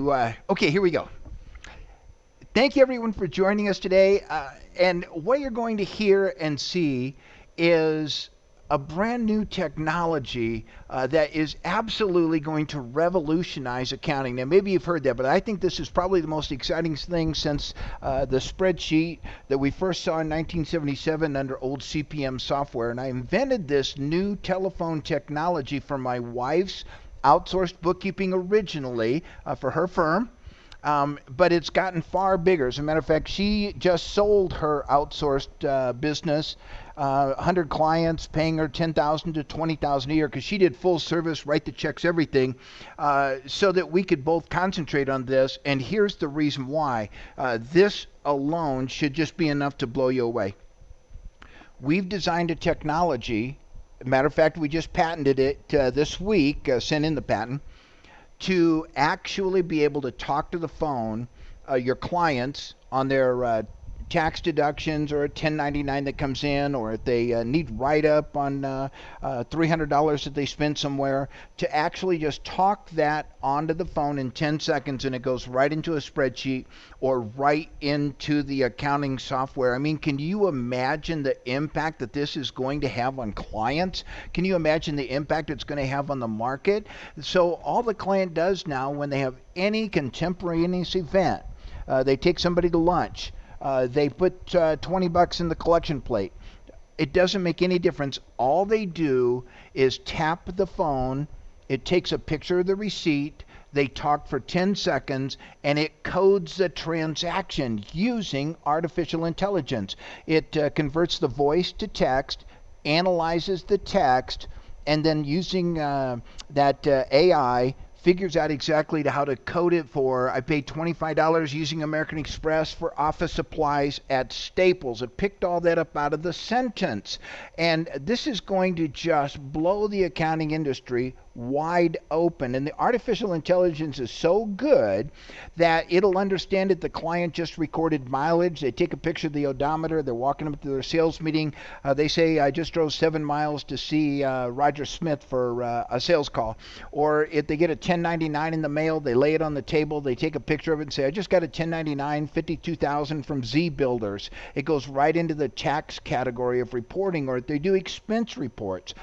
Okay, here we go. Thank you everyone for joining us today. And what you're going to hear and see is a brand new technology that is absolutely going to revolutionize accounting. Now, maybe you've heard that, but I think this is probably the most exciting thing since the spreadsheet that we first saw in 1977 under old CPM software. And I invented this new telephone technology for my wife's outsourced bookkeeping originally for her firm. But it's gotten far bigger. As a matter of fact, she just sold her outsourced business, 100 clients, paying her 10,000 to 20,000 a year because she did full service, write the checks, everything, so that we could both concentrate on this. And here's the reason why. This alone should just be enough to blow you away. We've designed a technology. Matter of fact, we just patented it this week, sent in the patent, to actually be able to talk to the phone, your clients on their tax deductions or a 1099 that comes in, or if they need write-up on $300 that they spent somewhere, to actually just talk that onto the phone in 10 seconds and it goes right into a spreadsheet or right into the accounting software. I mean, can you imagine the impact that this is going to have on clients? Can you imagine the impact it's going to have on the market? So all the client does now when they have any contemporaneous event, they take somebody to lunch, they put $20 in the collection plate. It doesn't make any difference. All they do is tap the phone. It takes a picture of the receipt. They talk for 10 seconds, and it codes the transaction using artificial intelligence. It converts the voice to text, analyzes the text, and then using that AI figures out exactly how to code it for. I paid $25 using American Express for office supplies at Staples. It picked all that up out of the sentence. And this is going to just blow the accounting industry wide open. And the artificial intelligence is so good that it'll understand that the client just recorded mileage. They take a picture of the odometer. They're walking up to their sales meeting. They say, I just drove 7 miles to see Roger Smith for a sales call. Or if they get a 1099 in the mail, they lay it on the table. They take a picture of it and say, I just got a 1099, 52,000 from Z Builders. It goes right into the tax category of reporting. Or if they do expense reports.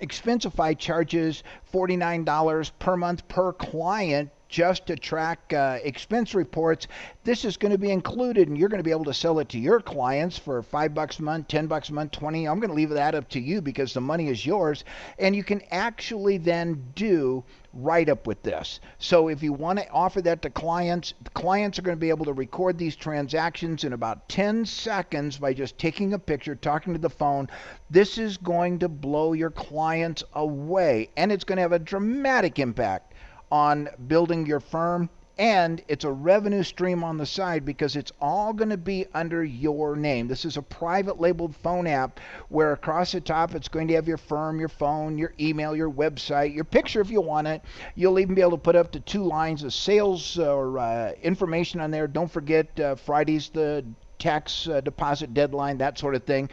Expensify charges $49 per month per client just to track expense reports. This is going to be included, and you're going to be able to sell it to your clients for $5 a month, $10 a month, 20. I'm going to leave that up to you because the money is yours, and you can actually then do write-up with this. So if you want to offer that to clients, the clients are going to be able to record these transactions in about 10 seconds by just taking a picture, talking to the phone. This is going to blow your clients away, and it's going to have a dramatic impact on building your firm, and it's a revenue stream on the side because it's all going to be under your name. This is a private labeled phone app where across the top it's going to have your firm, your phone, your email, your website, your picture if you want it. You'll even be able to put up to 2 lines of sales or information on there. Don't forget Friday's the tax deposit deadline, that sort of thing.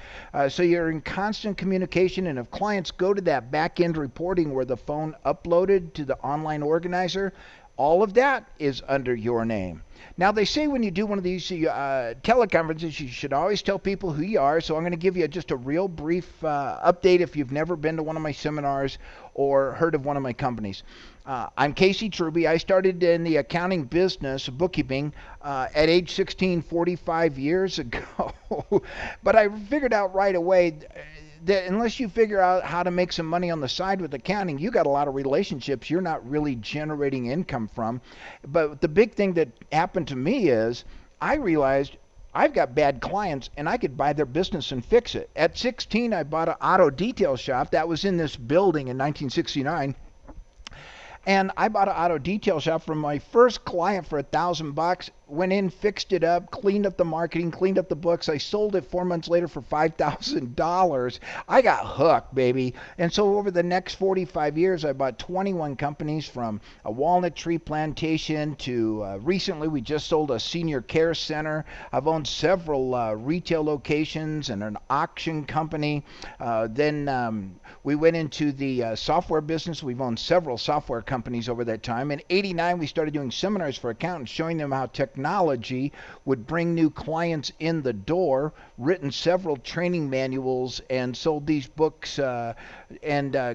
So you're in constant communication, and if clients go to that back-end reporting where the phone uploaded to the online organizer, all of that is under your name. Now, they say when you do one of these teleconferences, you should always tell people who you are, so I'm going to give you just a real brief update if you've never been to one of my seminars or heard of one of my companies. I'm Casey Truby. I started in the accounting business, bookkeeping, at age 16, 45 years ago. But I figured out right away that unless you figure out how to make some money on the side with accounting, you got a lot of relationships you're not really generating income from. But the big thing that happened to me is I realized I've got bad clients and I could buy their business and fix it. At 16, I bought an auto detail shop that was in this building in 1969. And I bought an auto detail shop from my first client for $1,000. went in, fixed it up, cleaned up the marketing, cleaned up the books. I sold it 4 months later for $5,000. I got hooked, baby. And so over the next 45 years, I bought 21 companies, from a walnut tree plantation to recently we just sold a senior care center. I've owned several retail locations and an auction company. Then we went into the software business. We've owned several software companies over that time. In '89, we started doing seminars for accountants, showing them how technology would bring new clients in the door, written several training manuals, and sold these books. Of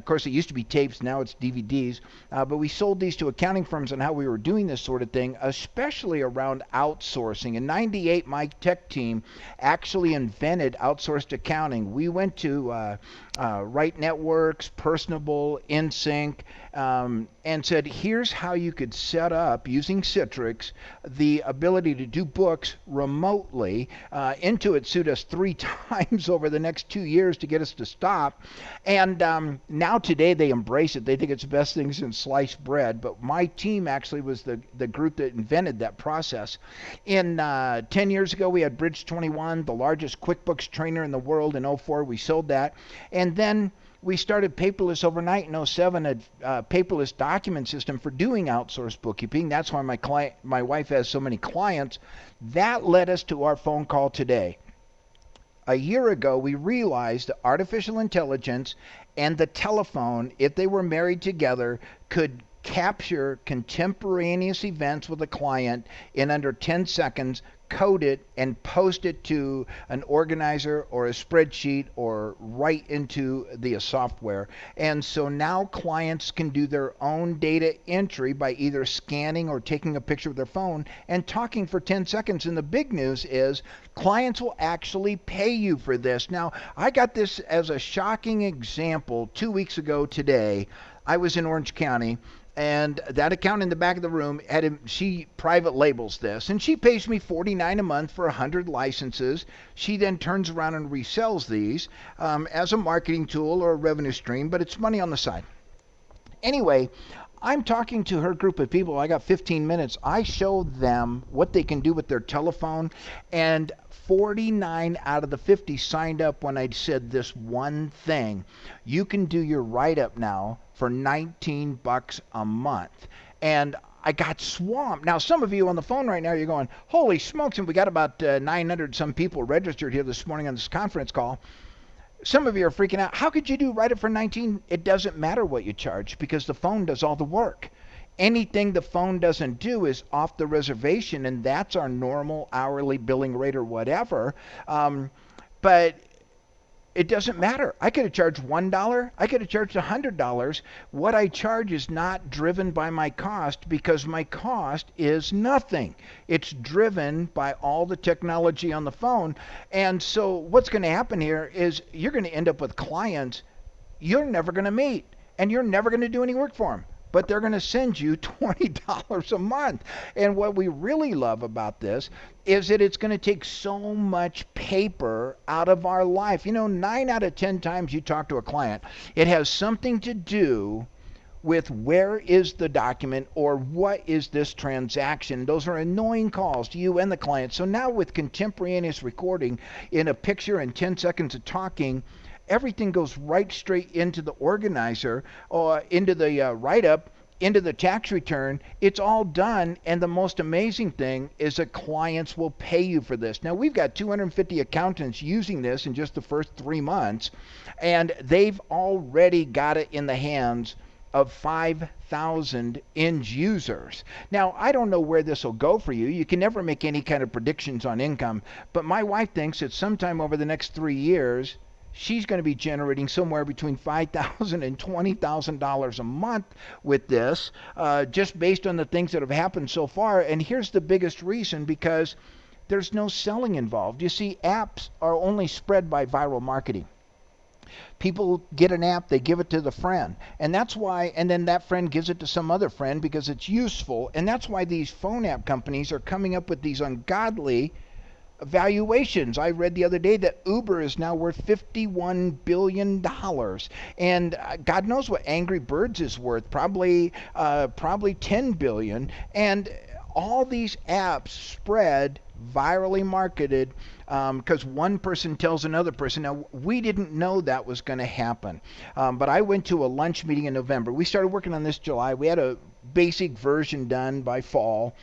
course, it used to be tapes. Now it's DVDs. But we sold these to accounting firms on how we were doing this sort of thing, especially around outsourcing. In '98, my tech team actually invented outsourced accounting. We went to Right Networks, Personable, InSync, and said, here's how you could set up, using Citrix, the ability to do books remotely. Intuit sued us 3 times over the next 2 years to get us to stop. And now today they embrace it. They think it's the best thing since sliced bread. But my team actually was the group that invented that process. In 10 years ago, we had Bridge 21, the largest QuickBooks trainer in the world. In '04, we sold that. And then we started paperless overnight in '07, a paperless document system for doing outsourced bookkeeping. That's why my wife has so many clients. That led us to our phone call today. A year ago, we realized that artificial intelligence and the telephone, if they were married together, could capture contemporaneous events with a client in under 10 seconds, code it, and post it to an organizer or a spreadsheet or right into the software. And so now clients can do their own data entry by either scanning or taking a picture with their phone and talking for 10 seconds. And the big news is clients will actually pay you for this. Now, I got this as a shocking example 2 weeks ago today. I was in Orange County, and that accountant in the back of the room she private labels this, and she pays me $49 a month for 100 licenses. She then turns around and resells these as a marketing tool or a revenue stream, but it's money on the side. Anyway, I'm talking to her group of people. I got 15 minutes. I showed them what they can do with their telephone, and 49 out of the 50 signed up when I said this one thing. You can do your write-up now for $19 a month. And I got swamped. Now, some of you on the phone right now, you're going, holy smokes, and we got about 900 some people registered here this morning on this conference call. Some of you are freaking out. How could you do write-up for 19? It doesn't matter what you charge, because the phone does all the work. Anything the phone doesn't do is off the reservation, and that's our normal hourly billing rate or whatever. But it doesn't matter. I could have charged $1. I could have charged $100. What I charge is not driven by my cost, because my cost is nothing. It's driven by all the technology on the phone. And so what's going to happen here is you're going to end up with clients you're never going to meet, and you're never going to do any work for them. But they're going to send you $20 a month. And what we really love about this is that it's going to take so much paper out of our life. 9 out of 10 times you talk to a client, it has something to do with where is the document or what is this transaction. Those are annoying calls to you and the client. So now with contemporaneous recording in a picture and 10 seconds of talking, everything goes right straight into the organizer or into the write-up, into the tax return. It's all done, and the most amazing thing is that clients will pay you for this. Now, we've got 250 accountants using this in just the first 3 months, and they've already got it in the hands of 5,000 end users. Now, I don't know where this will go for you. You can never make any kind of predictions on income, but my wife thinks that sometime over the next 3 years, she's going to be generating somewhere between $5,000 and $20,000 a month with this, just based on the things that have happened so far. And here's the biggest reason: because there's no selling involved. You see, apps are only spread by viral marketing. People get an app, they give it to the friend, and that's why, and then that friend gives it to some other friend because it's useful. And that's why these phone app companies are coming up with these ungodly valuations. I read the other day that Uber is now worth $51 billion, and God knows what Angry Birds is worth, probably $10 billion. And all these apps spread, virally marketed, because one person tells another person. Now, we didn't know that was going to happen, but I went to a lunch meeting in November. We started working on this July. We had a basic version done by fall.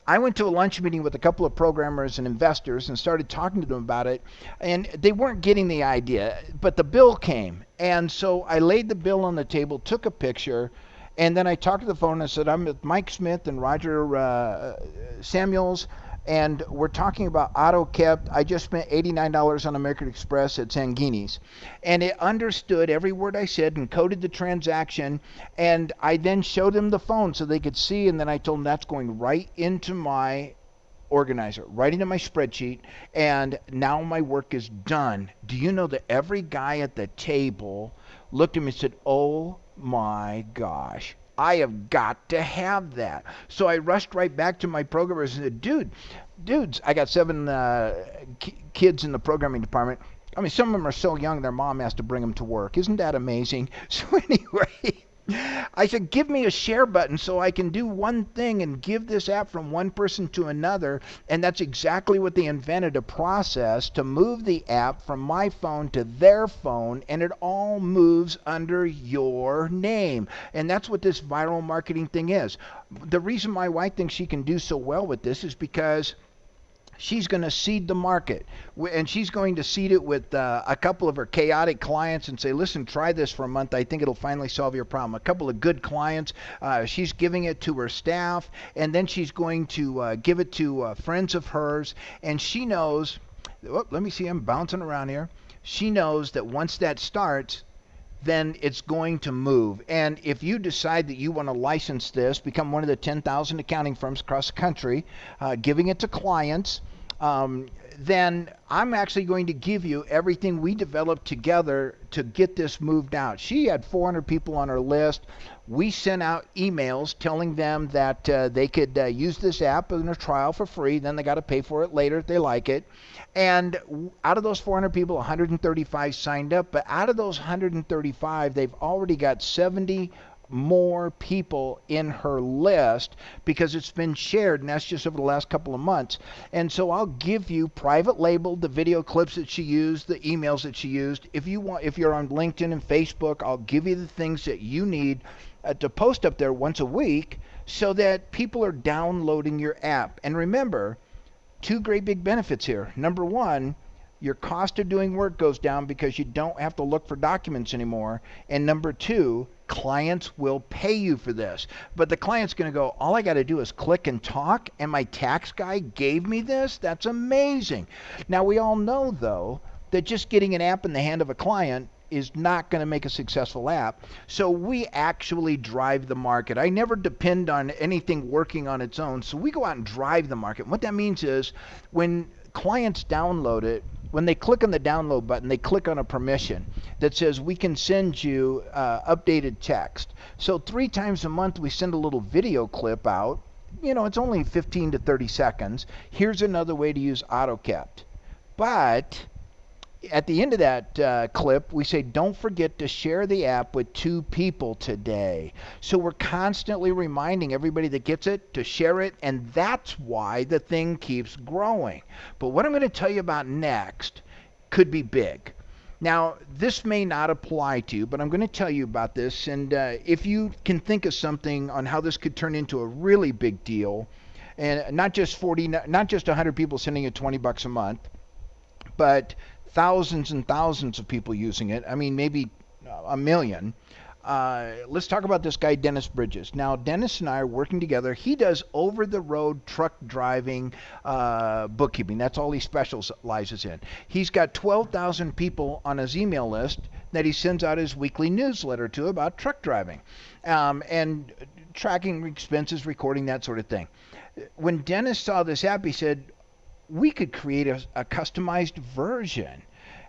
I went to a lunch meeting with a couple of programmers and investors and started talking to them about it, and they weren't getting the idea, but the bill came. And so I laid the bill on the table, took a picture, and then I talked to the phone and I said, I'm with Mike Smith and Roger Samuels, and we're talking about AutoKept. I just spent $89 on American Express at Sanguini's. And it understood every word I said and coded the transaction. And I then showed them the phone so they could see. And then I told them that's going right into my organizer, right into my spreadsheet. And now my work is done. Do you know that every guy at the table looked at me and said, oh my gosh, I have got to have that. So I rushed right back to my programmers and said, dudes, I got 7 kids in the programming department. I mean, some of them are so young, their mom has to bring them to work. Isn't that amazing? So anyway, I said, give me a share button so I can do one thing and give this app from one person to another. And that's exactly what they invented, a process to move the app from my phone to their phone, and it all moves under your name. And that's what this viral marketing thing is. The reason my wife thinks she can do so well with this is because she's going to seed the market, and she's going to seed it with a couple of her chaotic clients and say, listen, try this for a month. I think it'll finally solve your problem. A couple of good clients, she's giving it to her staff, and then she's going to give it to friends of hers, and she knows, let me see, I'm bouncing around here. She knows that once that starts, then it's going to move. And if you decide that you want to license this, become one of the 10,000 accounting firms across the country, giving it to clients, then I'm actually going to give you everything we developed together to get this moved out. She had 400 people on her list. We sent out emails telling them that they could use this app in a trial for free. Then they got to pay for it later if they like it. And out of those 400 people, 135 signed up. But out of those 135, they've already got 70 more people in her list because it's been shared, and that's just over the last couple of months. And so I'll give you private labeled the video clips that she used, the emails that she used. If you're on LinkedIn and Facebook, I'll give you the things that you need to post up there once a week so that people are downloading your app. And remember, 2 great big benefits here. Number one, your cost of doing work goes down because you don't have to look for documents anymore. And number 2, clients will pay you for this. But the client's going to go, all I got to do is click and talk, and my tax guy gave me this? That's amazing. Now, we all know, though, that just getting an app in the hand of a client is not going to make a successful app. So we actually drive the market. I never depend on anything working on its own. So we go out and drive the market. What that means is when clients download it, when they click on the download button, they click on a permission that says we can send you updated text. So 3 times a month we send a little video clip out. You know, it's only 15 to 30 seconds. Here's another way to use AutoKept. But at the end of that clip, we say, don't forget to share the app with 2 people today. So we're constantly reminding everybody that gets it to share it, and that's why the thing keeps growing. But what I'm going to tell you about next could be big. Now, this may not apply to you, but I'm going to tell you about this, and if you can think of something on how this could turn into a really big deal, and not just 100 people sending you $20 a month, but thousands and thousands of people using it. I mean, maybe a million. Let's talk about this guy, Dennis Bridges. Now, Dennis and I are working together. He does over-the-road truck driving bookkeeping. That's all he specializes in. He's got 12,000 people on his email list that he sends out his weekly newsletter to about truck driving and tracking expenses, recording, that sort of thing. When Dennis saw this app, he said, we could create a customized version.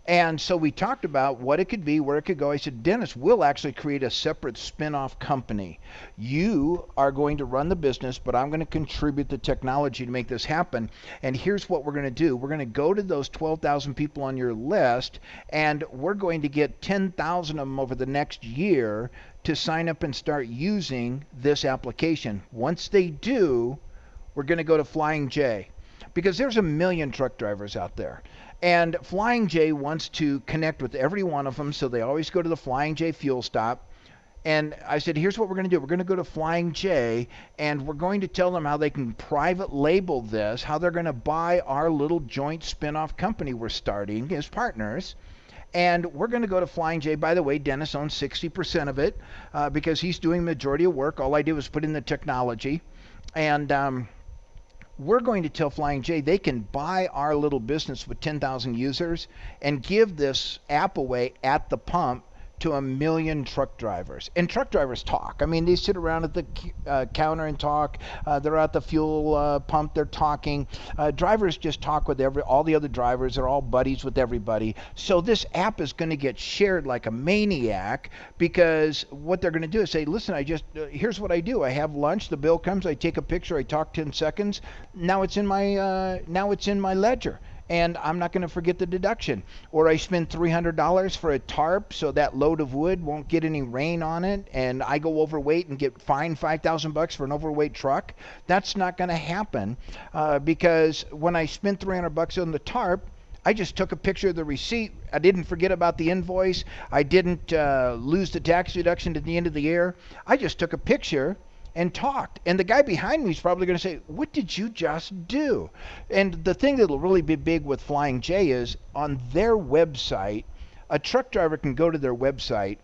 And so we talked about what it could be, where it could go. I said, Dennis, we'll actually create a separate spin-off company. You are going to run the business, but I'm going to contribute the technology to make this happen. And here's what we're going to do. We're going to go to those 12,000 people on your list, and we're going to get 10,000 of them over the next year to sign up and start using this application. Once they do, we're going to go to Flying J, because there's a million truck drivers out there. And Flying J wants to connect with every one of them, so they always go to the Flying J fuel stop. And I said, here's what we're going to do. We're going to go to Flying J, and we're going to tell them how they can private label this, how they're going to buy our little joint spin-off company we're starting as partners. And we're going to go to Flying J. By the way, Dennis owns 60% of it because he's doing the majority of work. All I do is put in the technology. And we're going to tell Flying J they can buy our little business with 10,000 users and give this app away at the pump to a million truck drivers. And truck drivers talk. I mean, they sit around at the counter and talk. They're at the fuel pump, they're talking. Drivers just talk with all the other drivers. They're all buddies with everybody. So this app is going to get shared like a maniac, because what they're going to do is say, listen, here's what I do. I have lunch, the bill comes, I take a picture, I talk 10 seconds. Now it's in my ledger, and I'm not going to forget the deduction. Or I spend $300 for a tarp so that load of wood won't get any rain on it, and I go overweight and get fined $5,000 for an overweight truck. That's not going to happen because when I spent $300 on the tarp, I just took a picture of the receipt. I didn't forget about the invoice. I didn't lose the tax deduction at the end of the year. I just took a picture and talked. And the guy behind me is probably going to say, what did you just do? And the thing that will really be big with Flying J is on their website, a truck driver can go to their website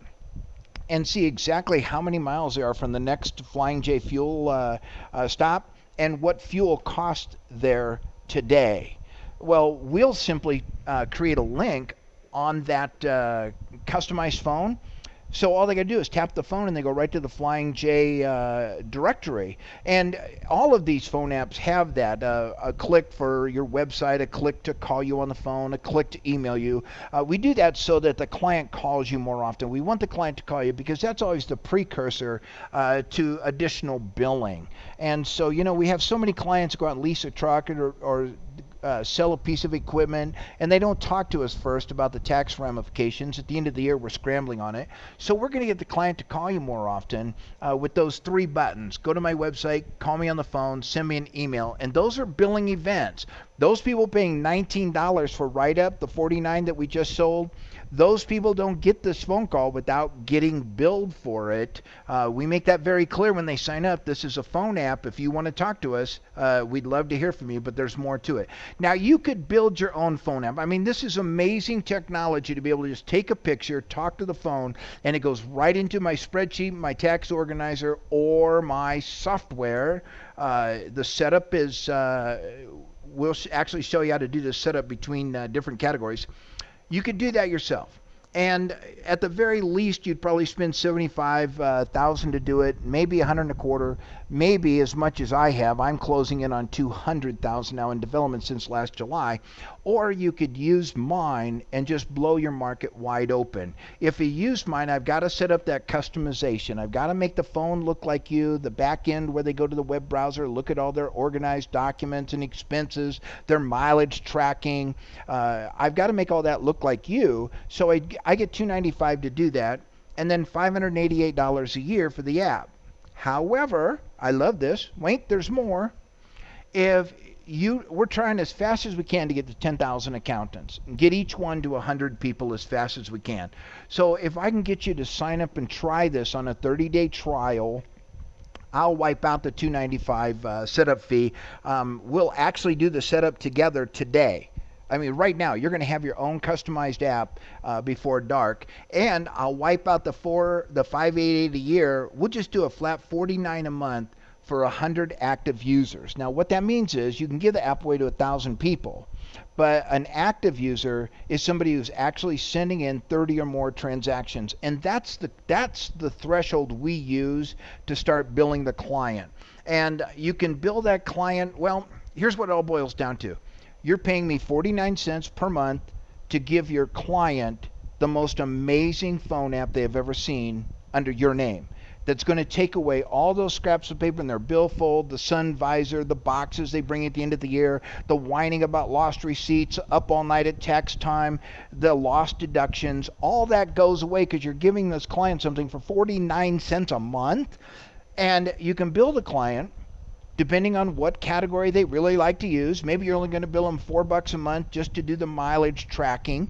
and see exactly how many miles they are from the next Flying J fuel stop and what fuel cost there today. Well, we'll simply create a link on that customized phone. So all they got to do is tap the phone and they go right to the Flying J directory. And all of these phone apps have that, a click for your website, a click to call you on the phone, a click to email you. We do that so that the client calls you more often. We want the client to call you because that's always the precursor to additional billing. And so, we have so many clients go out and lease a truck or sell a piece of equipment, and they don't talk to us first about the tax ramifications. At the end of the year, we're scrambling on it. So we're going to get the client to call you more often with those 3 buttons. Go to my website, call me on the phone, send me an email, and those are billing events. Those people paying $19 for write-up, the 49 that we just sold, those people don't get this phone call without getting billed for it. We make that very clear when they sign up. This is a phone app. If you want to talk to us, we'd love to hear from you, but there's more to it. Now, you could build your own phone app. I mean, this is amazing technology to be able to just take a picture, talk to the phone, and it goes right into my spreadsheet, my tax organizer, or my software. The setup is, we'll actually show you how to do this setup between different categories. You could do that yourself. And at the very least, you'd probably spend $75,000 to do it, maybe $125,000, maybe as much as I have. I'm closing in on $200,000 now in development since last July. Or you could use mine and just blow your market wide open. If you use mine, I've got to set up that customization. I've got to make the phone look like you, the back end where they go to the web browser, look at all their organized documents and expenses, their mileage tracking. I've got to make all that look like you. So I get $295 to do that, and then $588 a year for the app. However, I love this. Wait, there's more. We're trying as fast as we can to get to 10,000 accountants and get each one to 100 people as fast as we can. So if I can get you to sign up and try this on a 30-day trial, I'll wipe out the $295 setup fee. We'll actually do the setup together today. I mean, right now, you're going to have your own customized app before dark, and I'll wipe out the $588 a year. We'll just do a flat $49 a month for 100 active users. Now, what that means is you can give the app away to 1,000 people, but an active user is somebody who's actually sending in 30 or more transactions, and that's the threshold we use to start billing the client. And you can bill that client, well, here's what it all boils down to. You're paying me 49 cents per month to give your client the most amazing phone app they have ever seen under your name. That's going to take away all those scraps of paper in their billfold, the sun visor, the boxes they bring at the end of the year, the whining about lost receipts, up all night at tax time, the lost deductions. All that goes away because you're giving this client something for 49 cents a month. And you can bill the client depending on what category they really like to use. Maybe you're only going to bill them $4 a month just to do the mileage tracking,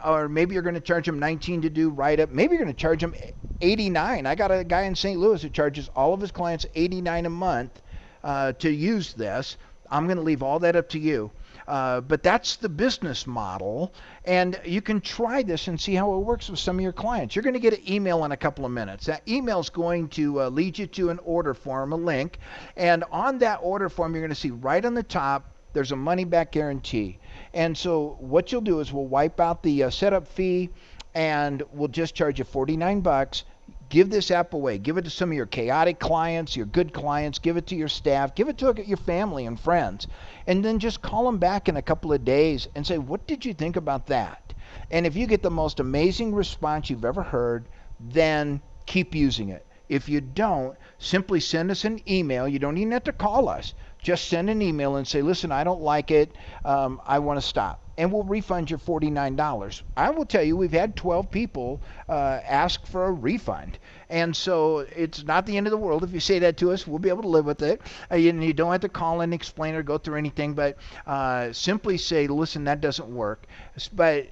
or maybe you're going to charge them 19 to do write up. Maybe you're going to charge them 89. I got a guy in St. Louis who charges all of his clients 89 a month to use this. I'm going to leave all that up to you. But that's the business model, and you can try this and see how it works with some of your clients. You're going to get an email in a couple of minutes. That email is going to lead you to an order form, a link, and on that order form, you're going to see right on the top, there's a money-back guarantee. And so what you'll do is we'll wipe out the setup fee, and we'll just charge you $49. Give this app away. Give it to some of your chaotic clients, your good clients. Give it to your staff. Give it to your family and friends. And then just call them back in a couple of days and say, what did you think about that? And if you get the most amazing response you've ever heard, then keep using it. If you don't, simply send us an email. You don't even have to call us. Just send an email and say, listen, I don't like it. I want to stop. And we'll refund your $49. I will tell you, we've had 12 people ask for a refund. And so it's not the end of the world if you say that to us. We'll be able to live with it. You don't have to call and explain or go through anything, but simply say, listen, that doesn't work. But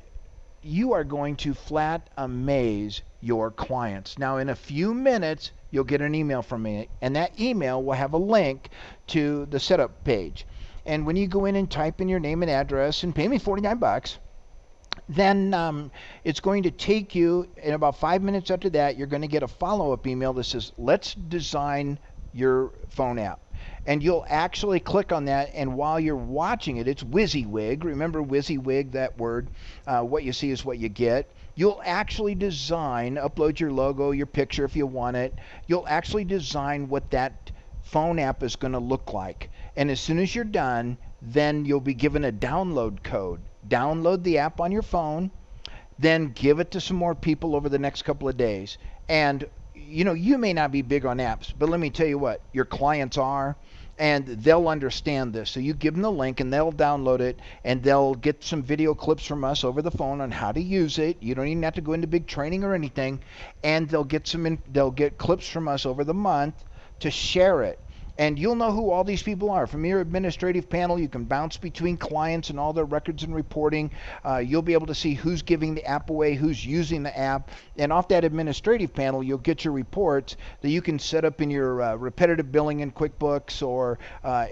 you are going to flat amaze your clients. Now, in a few minutes, you'll get an email from me, and that email will have a link to the setup page. And when you go in and type in your name and address and pay me $49, then it's going to take you, in about 5 minutes after that, you're going to get a follow-up email that says, let's design your phone app. And you'll actually click on that, and while you're watching it, it's WYSIWYG. Remember WYSIWYG, that word. What you see is what you get. You'll actually design, upload your logo, your picture if you want it. You'll actually design what that phone app is going to look like. And as soon as you're done, then you'll be given a download code. Download the app on your phone, then give it to some more people over the next couple of days. And you know, you may not be big on apps, but let me tell you what, your clients are, and they'll understand this. So you give them the link and they'll download it, and they'll get some video clips from us over the phone on how to use it. You don't even have to go into big training or anything, and they'll get clips from us over the month to share it. And you'll know who all these people are. From your administrative panel, you can bounce between clients and all their records and reporting. You'll be able to see who's giving the app away, who's using the app. And off that administrative panel, you'll get your reports that you can set up in your repetitive billing in QuickBooks or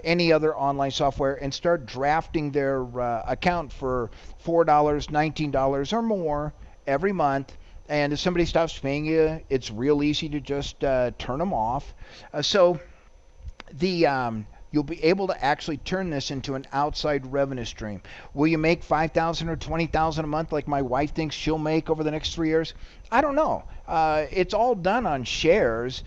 any other online software and start drafting their account for $4, $19 or more every month. And if somebody stops paying you, it's real easy to just turn them off. You'll be able to actually turn this into an outside revenue stream. Will you make $5,000 or $20,000 a month like my wife thinks she'll make over the next 3 years? I don't know. It's all done on shares.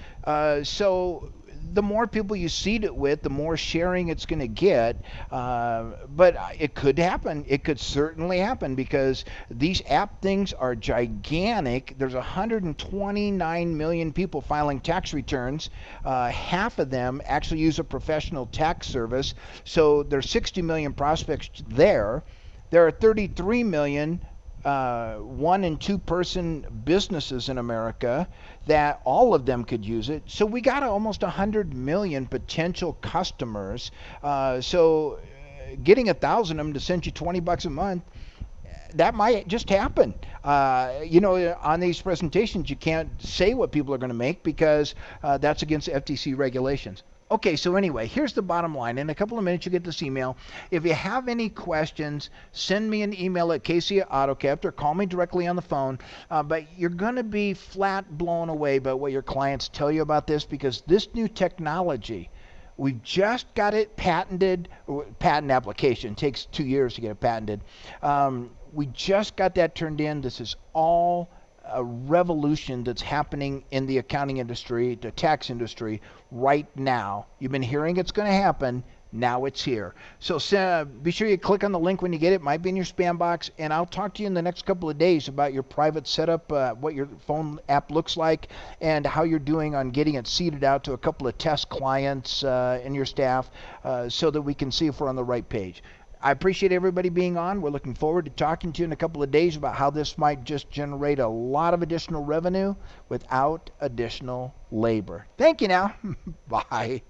So the more people you seed it with, the more sharing it's going to get. But it could happen. It could certainly happen because these app things are gigantic. There's 129 million people filing tax returns. Half of them actually use a professional tax service. So there's 60 million prospects there. There are 33 million 1- and 2-person businesses in America that all of them could use it. So we got almost 100 million potential customers. So getting 1,000 of them to send you $20 a month, that might just happen. You know, on these presentations, you can't say what people are going to make because that's against FTC regulations. Okay, so anyway, here's the bottom line. In a couple of minutes, you get this email. If you have any questions, send me an email at Casey@AutoCapt or call me directly on the phone. But you're going to be flat blown away by what your clients tell you about this because this new technology, we've just got it patented. Patent application takes 2 years to get it patented. We just got that turned in. This is all a revolution that's happening in the accounting industry, the tax industry right now. You've been hearing it's going to happen. Now it's here. So be sure you click on the link when you get it. It might be in your spam box. And I'll talk to you in the next couple of days about your private setup, what your phone app looks like, and how you're doing on getting it seeded out to a couple of test clients and your staff so that we can see if we're on the right page. I appreciate everybody being on. We're looking forward to talking to you in a couple of days about how this might just generate a lot of additional revenue without additional labor. Thank you now. Bye.